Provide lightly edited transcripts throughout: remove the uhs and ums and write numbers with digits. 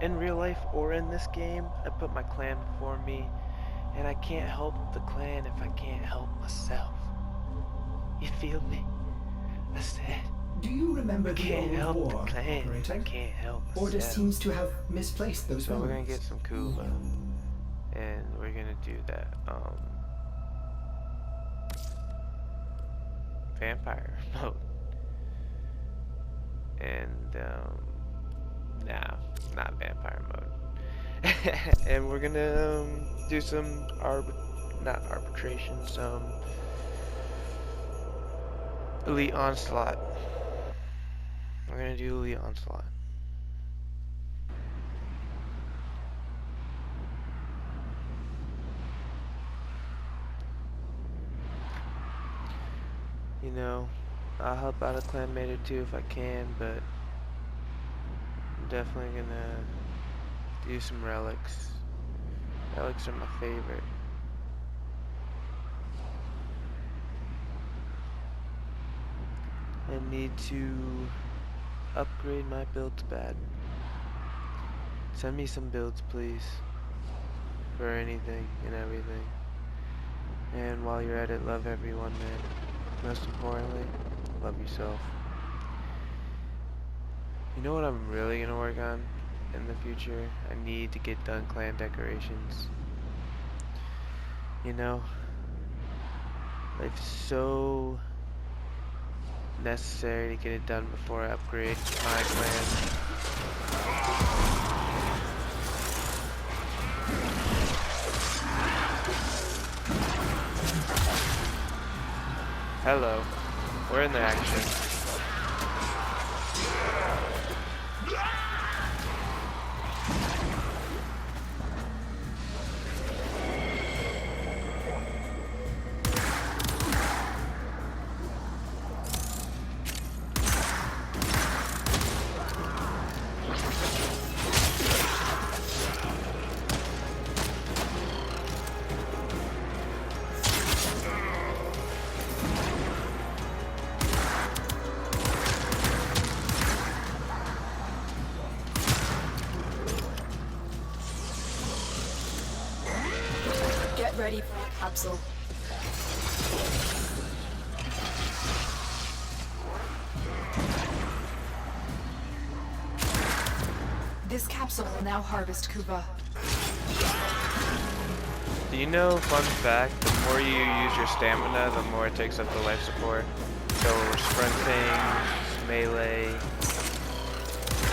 in real life or in this game, I put my clan before me, and I can't help the clan if I can't help myself. You feel me? I said, Do you remember I the can't old help war, the clan if I operator? can't help Order myself. seems to have misplaced those So we're gonna memories. get some Kuva, and we're gonna do that, vampire mode. And, nah, not vampire mode. And we're gonna, do some not arbitration, some elite onslaught. We're gonna do elite onslaught. You know, I'll help out a clanmate or two if I can, but I'm definitely gonna do some relics. Relics are my favorite. I need to upgrade my builds bad. Send me some builds, please, for anything and everything. And while you're at it, love everyone, man. Most importantly, love yourself. You know what I'm really gonna work on in the future? I need to get done clan decorations. You know, life's so necessary to get it done before I upgrade my clan. Hello, we're in the action. Get ready for the capsule. This capsule will now harvest Kuva. Do you know, fun fact, the more you use your stamina, the more it takes up the life support. So sprinting, melee,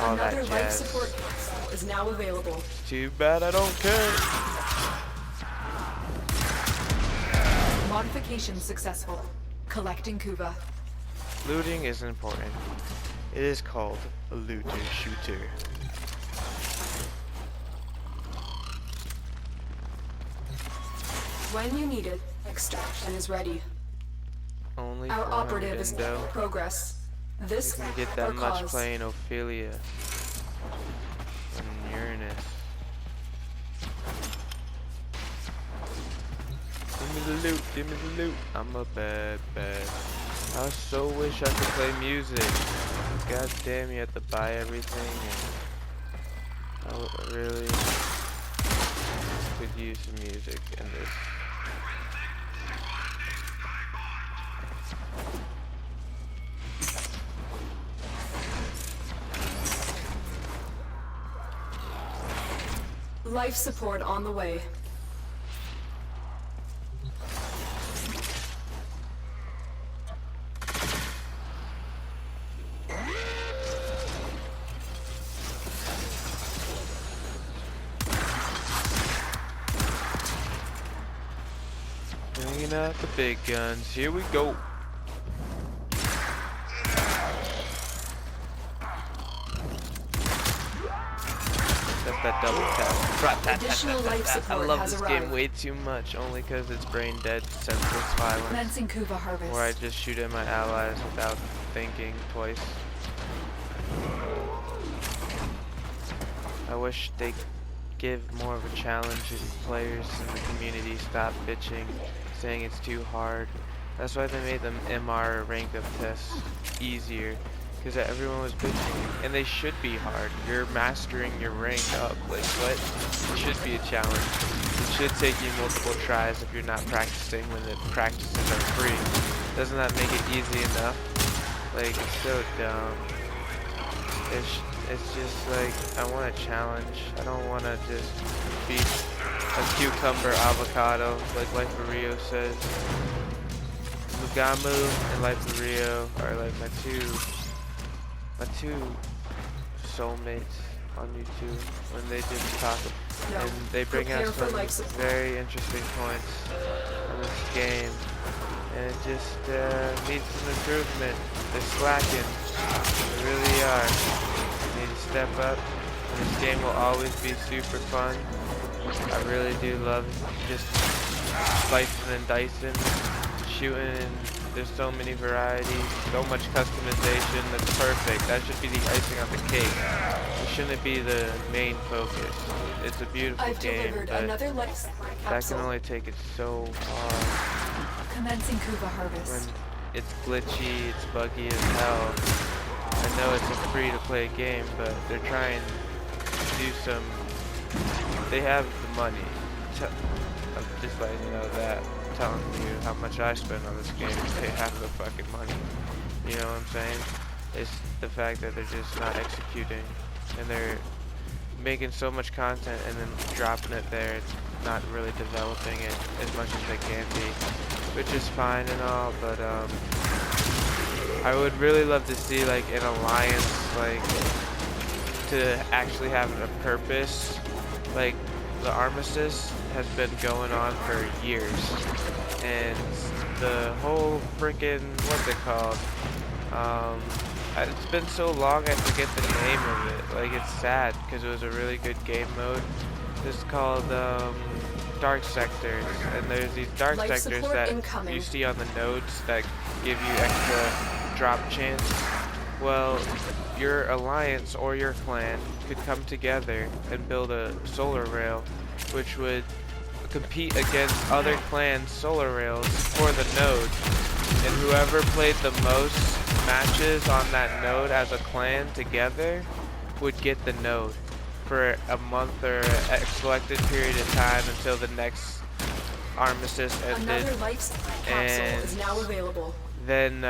all Another that life jazz. support capsule is now available. Too bad I don't care. Modification successful. Collecting Kuva. Looting is important. It is called a looter shooter. When you need it, extraction is ready. Only Our 400 operative is Indo. making progress. This You can get for that much cause. playing Ophelia and Uranus. Give me the loot, give me the loot. I'm a bad. I so wish I could play music. God damn, you have to buy everything, and I really could use some music in this. Life support on the way. Bringing out the big guns. Here we go. That's that double tap. Additional life I support love has this arrived. game way too much, only because it's brain dead, senseless violence. Commencing Kuva harvest. Where I just shoot at my allies without thinking twice. I wish they give more of a challenge and players in the community stop bitching, saying it's too hard. That's why they made them MR rank up tests easier, because everyone was bitching, and they should be hard. You're mastering your rank up. Like, what? It should be a challenge. It should take you multiple tries if you're not practicing when the practices are free. Doesn't that make it easy enough? Like, it's so dumb. It's just like, I want a challenge. I don't want to just be a cucumber avocado, like Life of Rio says. Mugamu and Life of Rio are like my two soulmates on YouTube when they just talk, and they bring out some very interesting points on this game, and it just needs some improvement. They're slacking, they really are. They need to step up, and this game will always be super fun. I really do love just slicing and dicing, shooting, and there's so many varieties, so much customization. That's perfect. That should be the icing on the cake. It shouldn't be the main focus. It's a beautiful game, but that can only take it so far. Commencing Kuva harvest. When it's glitchy, it's buggy as hell. I know it's a free-to-play game, but they're trying to do some. They have the money. I'm just letting you know that. I'm telling you how much I spend on this game. They have the fucking money. You know what I'm saying? It's the fact that they're just not executing, and they're making so much content and then dropping it there, not really developing it as much as they can be, which is fine and all, but I would really love to see like an alliance, like to actually have a purpose. Like the armistice has been going on for years, and the whole freaking, what's it called? It's been so long I forget the name of it. Like, it's sad because it was a really good game mode. It's called Dark Sectors, and there's these dark sectors that you see on the nodes that give you extra drop chance. Well, your alliance or your clan could come together and build a solar rail, which would compete against other clans' solar rails for the node, and whoever played the most matches on that node as a clan together would get the node for a month or a selected period of time until the next armistice ended. Another life capsule is now available. Then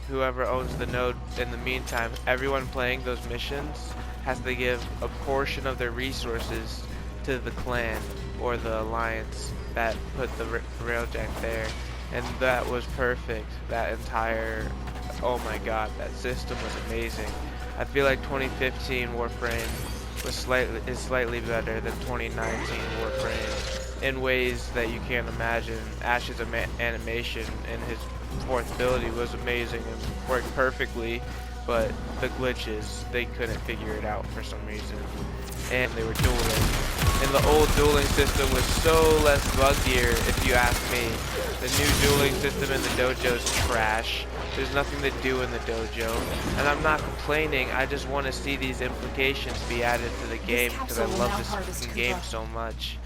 whoever owns the node in the meantime, everyone playing those missions has to give a portion of their resources to the clan or the alliance that put the railjack there. And that was perfect. That entire, oh my god, that system was amazing. I feel like 2015 Warframe was slightly better than 2019 Warframe in ways that you can't imagine. Ash's animation and his fourth ability was amazing and worked perfectly, but the glitches, they couldn't figure it out for some reason. And they were dueling. And the old dueling system was so less buggier, if you ask me. The new dueling system in the dojo is trash. There's nothing to do in the dojo. And I'm not complaining, I just want to see these implications be added to the game because I love this game so much.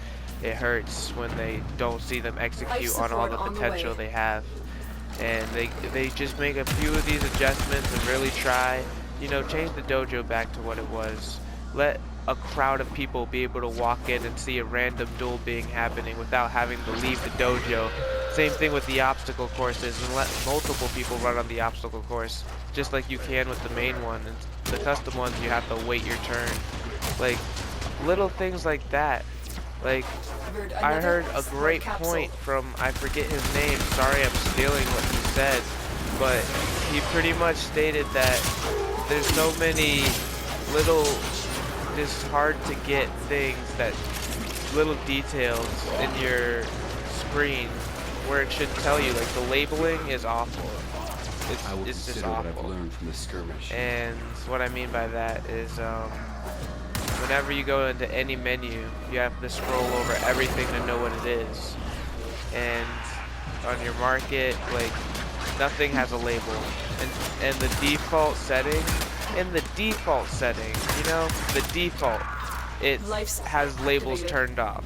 It hurts when they don't see them execute on all the potential they have. And they just make a few of these adjustments and really try, you know, change the dojo back to what it was. Let a crowd of people be able to walk in and see a random duel being happening without having to leave the dojo. Same thing with the obstacle courses, and let multiple people run on the obstacle course, just like you can with the main one. And the custom ones, you have to wait your turn. Like, little things like that. Like, I heard a great point from, I forget his name, sorry I'm stealing what he said, but he pretty much stated that there's so many little, just hard to get things, that little details in your screen where it should tell you, like the labeling is awful. It's just awful. What I've learned from the skirmish. And what I mean by that is whenever you go into any menu, you have to scroll over everything to know what it is. And on your market, like, nothing has a label. And the default setting, you know, the default, it has labels turned off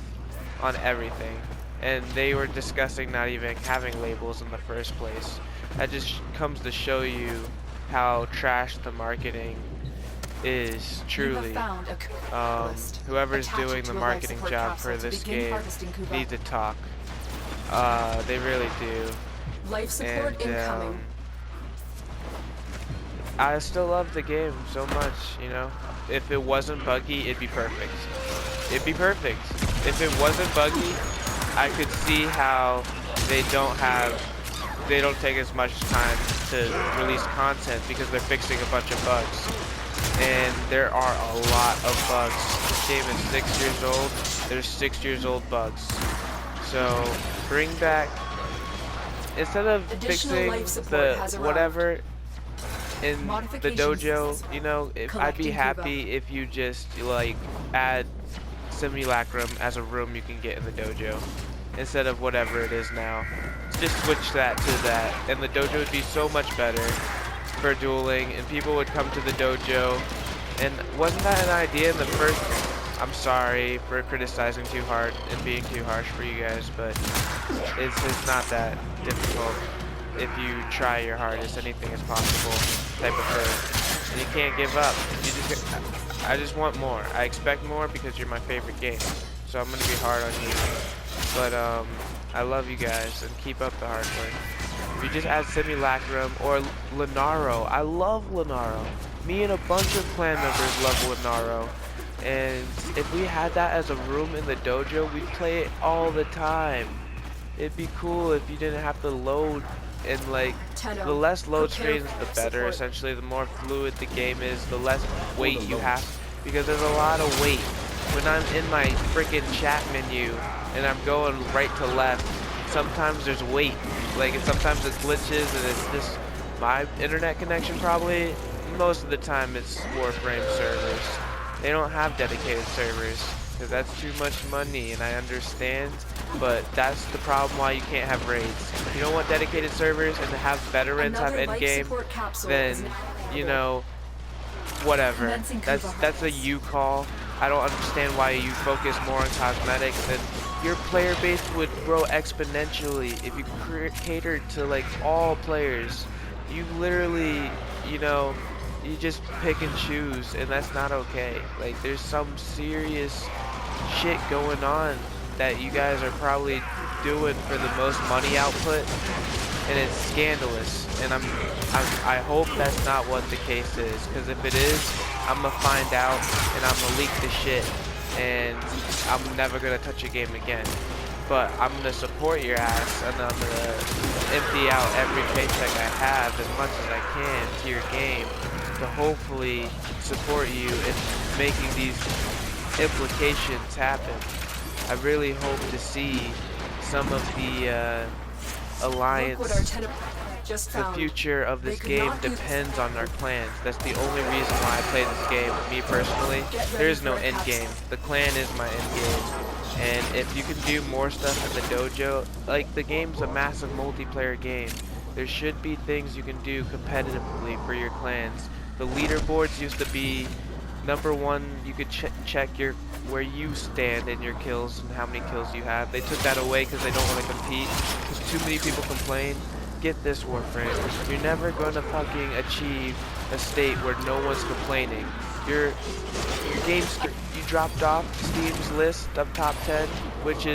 on everything. And they were discussing not even having labels in the first place. That just comes to show you how trash the marketing is truly. Whoever's doing the marketing job for this game needs to talk. They really do. Life support incoming. I still love the game so much, you know. If it wasn't buggy, it'd be perfect. It'd be perfect. If it wasn't buggy, I could see how they don't take as much time to release content because they're fixing a bunch of bugs. And there are a lot of bugs. This game is 6 years old. There's 6 years old bugs. So bring back, instead of fixing the whatever in the dojo, you know, I'd be happy if you just like add simulacrum as a room you can get in the dojo instead of whatever it is now. Just switch that to that, and the dojo would be so much better for dueling, and people would come to the dojo. And wasn't that an idea in the first? I'm sorry for criticizing too hard and being too harsh for you guys, but it's not that difficult. If you try your hardest, anything is possible type of thing. And you can't give up. I just want more. I expect more because you're my favorite game. So I'm gonna be hard on you. But I love you guys, and keep up the hard work. If you just add Simulacrum or Lenaro, I love Lenaro. Me and a bunch of clan members love Lenaro. And if we had that as a room in the dojo, we'd play it all the time. It'd be cool if you didn't have to load, and like Tenno, the less load prepare screens the for better. support. Essentially, the more fluid the game is, the less weight you have, because there's a lot of weight. When I'm in my freaking chat menu and I'm going right to left, sometimes there's weight. Like, sometimes it glitches, and it's just my internet connection probably. Most of the time it's Warframe servers. They don't have dedicated servers because that's too much money, and I understand, but that's the problem why you can't have raids. You don't want dedicated servers and to have veterans have endgame, then, you know, whatever. That's a you call. I don't understand why you focus more on cosmetics, and your player base would grow exponentially if you catered to like all players. You literally, you know, you just pick and choose, and that's not okay. Like, there's some serious shit going on that you guys are probably doing for the most money output, and it's scandalous. And I hope that's not what the case is, because if it is, I'm gonna find out and I'm gonna leak the shit, and I'm never gonna touch a game again. But I'm gonna support your ass, and I'm gonna empty out every paycheck I have as much as I can to your game to hopefully support you in making these implications happen. I really hope to see some of the alliance. The future of this game depends on our clans. That's the only reason why I play this game. Me personally, there is no end game. The clan is my end game. And if you can do more stuff in the dojo, like, the game's a massive multiplayer game. There should be things you can do competitively for your clans. The leaderboards used to be #1. You could check where you stand in your kills and how many kills you have. They took that away because they don't want to compete, because too many people complain. Get this, Warframe. You're never going to fucking achieve a state where no one's complaining. Your game's, you dropped off Steam's list of top 10, which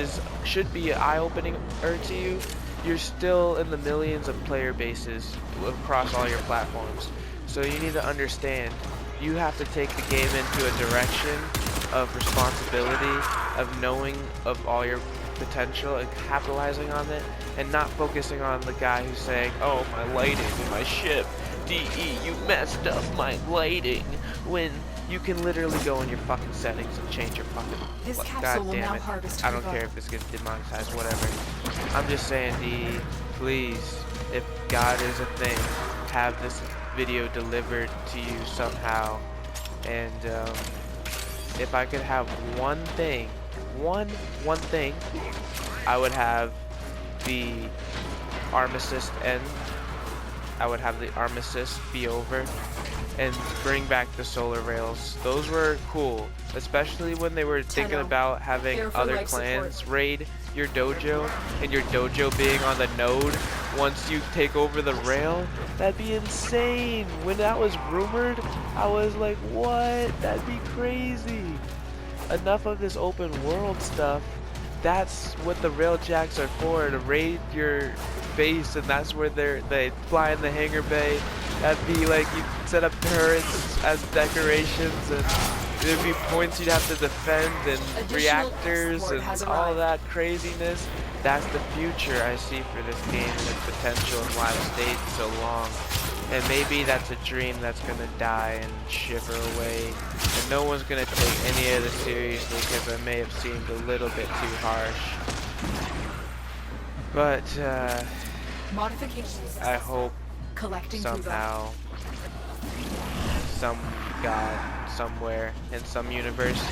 should be eye-opening to you. You're still in the millions of player bases across all your platforms. So you need to understand, you have to take the game into a direction of responsibility, of knowing of all your potential and capitalizing on it, and not focusing on the guy who's saying, oh, my lighting in my ship, DE, you messed up my lighting, when you can literally go in your fucking settings and change your fucking, god damn it, I don't care if this gets demonetized, whatever. I'm just saying, DE, please, if God is a thing, have this video delivered to you somehow. And if I could have one thing, one thing, I would have the armistice end. I would have the armistice be over and bring back the solar rails. Those were cool, especially when they were thinking about having other clans raid your dojo and your dojo being on the node once you take over the rail, that'd be insane. When that was rumored, I was like, what? That'd be crazy. Enough of this open world stuff. That's what the rail jacks are for, to raid your base, and that's where they fly in the hangar bay. That'd be like you set up turrets as decorations, and there'd be points you'd have to defend, and reactors, and all that craziness. That's the future I see for this game and its potential, and why I've stayed so long. And maybe that's a dream that's gonna die and shiver away, and no one's gonna take any of this seriously because I may have seemed a little bit too harsh. But Modifications. I hope Collecting somehow, some god somewhere in some universe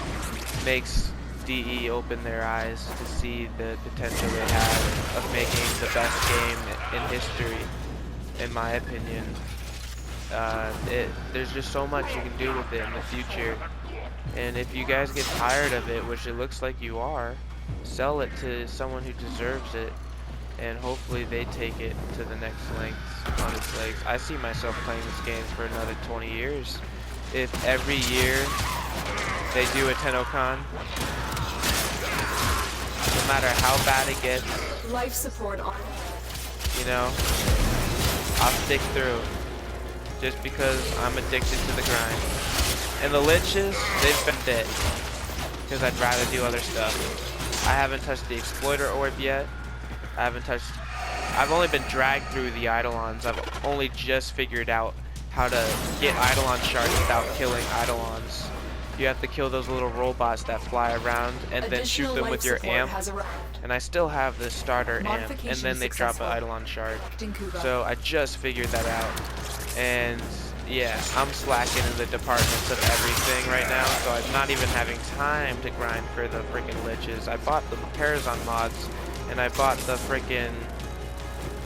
makes DE open their eyes to see the potential they have of making the best game in history, in my opinion. There's just so much you can do with it in the future, and if you guys get tired of it, which it looks like you are, sell it to someone who deserves it, and hopefully they take it to the next lengths on its legs. I see myself playing this game for another 20 years. If every year they do a TennoCon, no matter how bad it gets, life support on. you know, I'll stick through. Just because I'm addicted to the grind. And the liches, they've been dead. Because I'd rather do other stuff. I haven't touched the exploiter orb yet. I've only been dragged through the eidolons. I've only just figured out how to get eidolon shards without killing eidolons. You have to kill those little robots that fly around and then shoot them with your amp. And I still have the starter amp, and then they drop an eidolon shard. So I just figured that out. And yeah, I'm slacking in the departments of everything right now, so I'm not even having time to grind for the freaking liches. I bought the Parazon mods, and I bought the freaking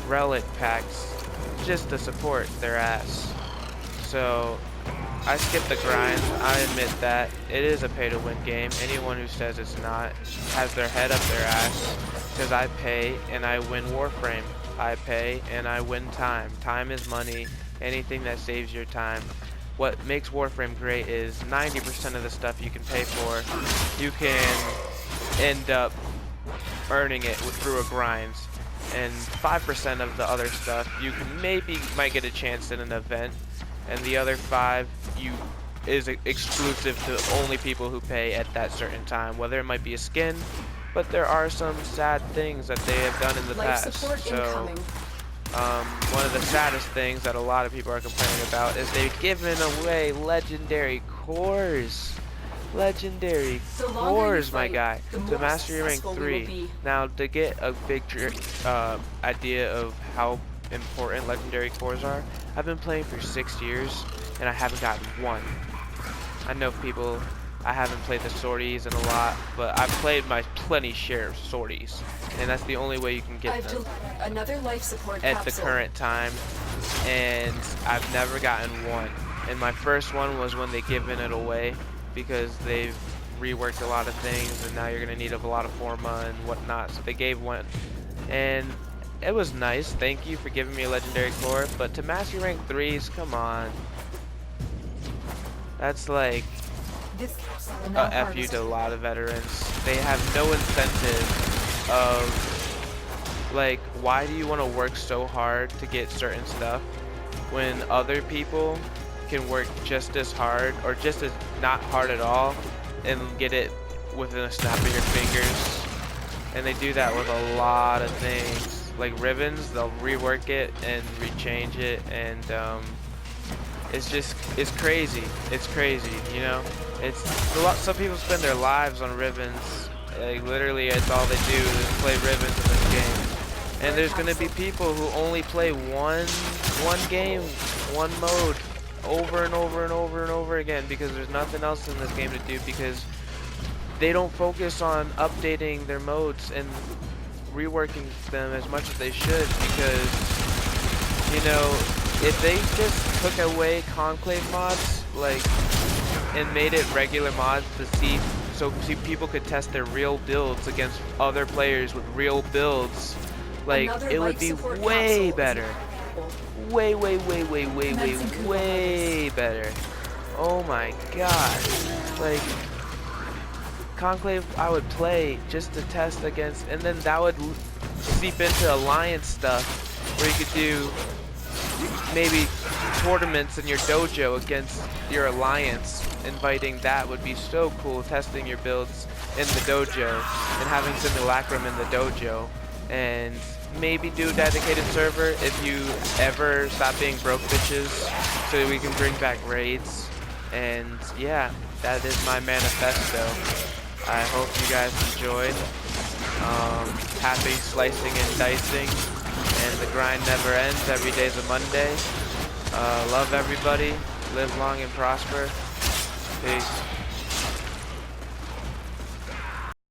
relic packs just to support their ass. So I skipped the grind. I admit that it is a pay-to-win game. Anyone who says it's not has their head up their ass, because I pay and I win Warframe. I pay and I win time. Time is money. Anything that saves your time. What makes Warframe great is 90% of the stuff you can pay for, you can end up earning it through a grind. And 5% of the other stuff, you can might get a chance in an event, and the other 5 is exclusive to only people who pay at that certain time, whether it might be a skin, but there are some sad things that they have done in the past. So one of the saddest things that a lot of people are complaining about is they've given away legendary cores. Legendary cores, my guy, to Master Your Rank 3. Now, to get a big idea of how important legendary cores are, I've been playing for 6 years, and I haven't gotten one. I know people, I haven't played the sorties in a lot, but I've played my plenty share of sorties, and that's the only way you can get them another life support at the current time, and I've never gotten one. And my first one was when they given it away, because they've reworked a lot of things, and now you're gonna need a lot of forma and whatnot, so they gave one, and it was nice. Thank you for giving me a legendary core, but to Master Rank 3s, come on. That's like a F you to a lot of veterans. They have no incentive of, like, why do you want to work so hard to get certain stuff when other people can work just as hard, or just as not hard at all, and get it within a snap of your fingers? And they do that with a lot of things. Like ribbons, they'll rework it and rechange it, and it's crazy. It's crazy, you know. It's a lot. Some people spend their lives on ribbons. Like literally, it's all they do is play ribbons in this game. And there's gonna be people who only play one game, one mode, over and over and over and over again, because there's nothing else in this game to do, because they don't focus on updating their modes and reworking them as much as they should, because, you know, if they just took away conclave mods, like and made it regular mods to see, so people could test their real builds against other players with real builds, like Another it would life be support way capsule is better. Way Commencing way better. Oh my god. Like, Conclave I would play just to test against, and then that would seep into Alliance stuff, where you could do maybe tournaments in your dojo against your Alliance. Inviting that would be so cool, testing your builds in the dojo, and having Simulacrum in the dojo. And maybe do a dedicated server if you ever stop being broke bitches, so we can bring back raids. And yeah, that is my manifesto. I hope you guys enjoyed. Happy slicing and dicing, and the grind never ends. Every day's a Monday. Love everybody. Live long and prosper. Peace.